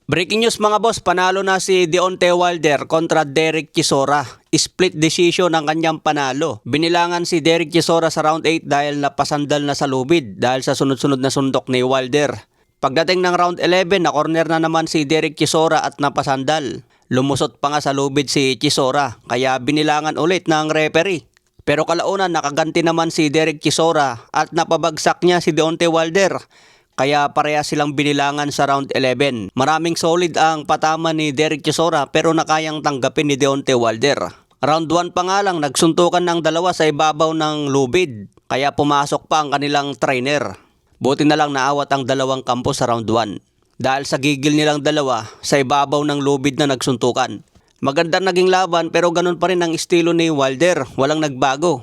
Breaking news mga boss, panalo na si Deontay Wilder kontra Derek Chisora. Split decision ang kanyang panalo. Binilangan si Derek Chisora sa round 8 dahil napasandal na sa lubid dahil sa sunod-sunod na suntok ni Wilder. Pagdating ng round 11, na-corner na naman si Derek Chisora at napasandal. Lumusot pa nga sa lubid si Chisora kaya binilangan ulit ng referee. Pero kalaunan nakaganti naman si Derek Chisora at napabagsak niya si Deontay Wilder. Kaya pareha silang binilangan sa round 11. Maraming solid ang patama ni Derek Chisora pero nakayang tanggapin ni Deontay Wilder. Round 1 pa nga lang nagsuntukan ng dalawa sa ibabaw ng lubid. Kaya pumasok pa ang kanilang trainer. Buti na lang naawat ang dalawang kampo sa round 1. Dahil sa gigil nilang dalawa sa ibabaw ng lubid na nagsuntukan. Maganda naging laban pero ganun pa rin ang estilo ni Wilder. Walang nagbago.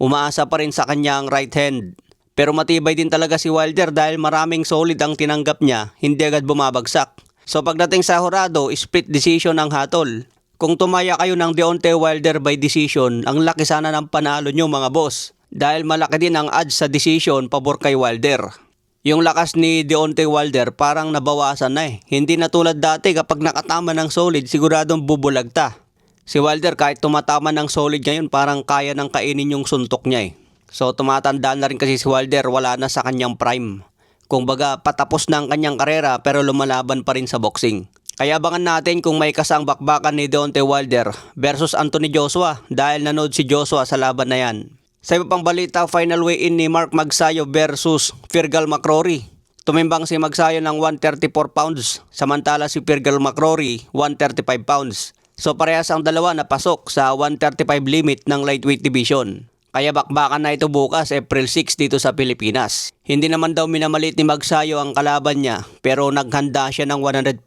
Umaasa pa rin sa kanyang right hand. Pero matibay din talaga si Wilder dahil maraming solid ang tinanggap niya, hindi agad bumabagsak. So pagdating sa hurado, split decision ang hatol. Kung tumaya kayo ng Deontay Wilder by decision, ang laki sana ng panalo nyo mga boss. Dahil malaki din ang odds sa decision pabor kay Wilder. Yung lakas ni Deontay Wilder parang nabawasan na eh. Hindi na tulad dati kapag nakatama ng solid, siguradong bubulagta. Si Wilder kahit tumatama ng solid ngayon parang kaya nang kainin yung suntok niya eh. So tumatanda na rin kasi si Wilder, wala na sa kanyang prime. Kung baga patapos na ang kanyang karera pero lumalaban pa rin sa boxing. Kaya abangan natin kung may kasang bakbakan ni Deontay Wilder versus Anthony Joshua dahil nanood si Joshua sa laban na yan. Sa iba pang balita, final weigh-in ni Mark Magsayo versus Virgil McCrory. Tumimbang si Magsayo ng 134 pounds samantala si Virgil McCrory 135 pounds. So parehas ang dalawa na pasok sa 135 limit ng lightweight division. Kaya bakbakan na ito bukas April 6 dito sa Pilipinas. Hindi naman daw minamalit ni Magsayo ang kalaban niya pero naghanda siya ng 100%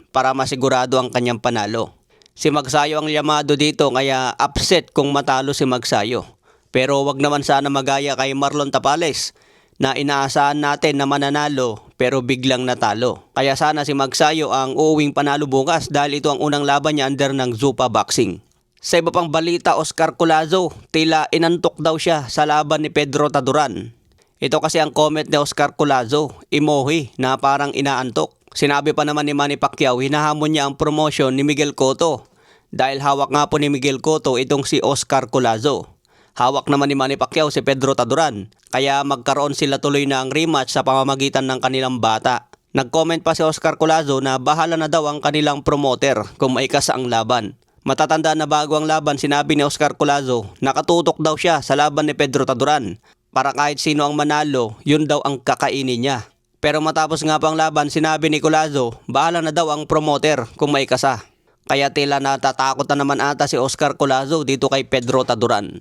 para masigurado ang kanyang panalo. Si Magsayo ang llamado dito kaya upset kung matalo si Magsayo. Pero wag naman sana magaya kay Marlon Tapales na inaasahan natin na mananalo pero biglang natalo. Kaya sana si Magsayo ang uuwing panalo bukas dahil ito ang unang laban niya under ng Zuffa Boxing. Sa iba pang balita, Oscar Collazo, tila inantok daw siya sa laban ni Pedro Taduran. Ito kasi ang comment ni Oscar Collazo, emoji na parang inaantok. Sinabi pa naman ni Manny Pacquiao, hinahamon niya ang promotion ni Miguel Cotto. Dahil hawak nga po ni Miguel Cotto itong si Oscar Collazo. Hawak naman ni Manny Pacquiao si Pedro Taduran. Kaya magkaroon sila tuloy na ang rematch sa pamamagitan ng kanilang bata. Nag-comment pa si Oscar Collazo na bahala na daw ang kanilang promoter kung maikasa ang laban. Matatanda na bago ang laban, sinabi ni Oscar Collazo, nakatutok daw siya sa laban ni Pedro Taduran. Para kahit sino ang manalo, yun daw ang kakainin niya. Pero matapos nga pang laban, sinabi ni Collazo, bahala na daw ang promoter kung may kasa. Kaya tila natatakot na naman ata si Oscar Collazo dito kay Pedro Taduran.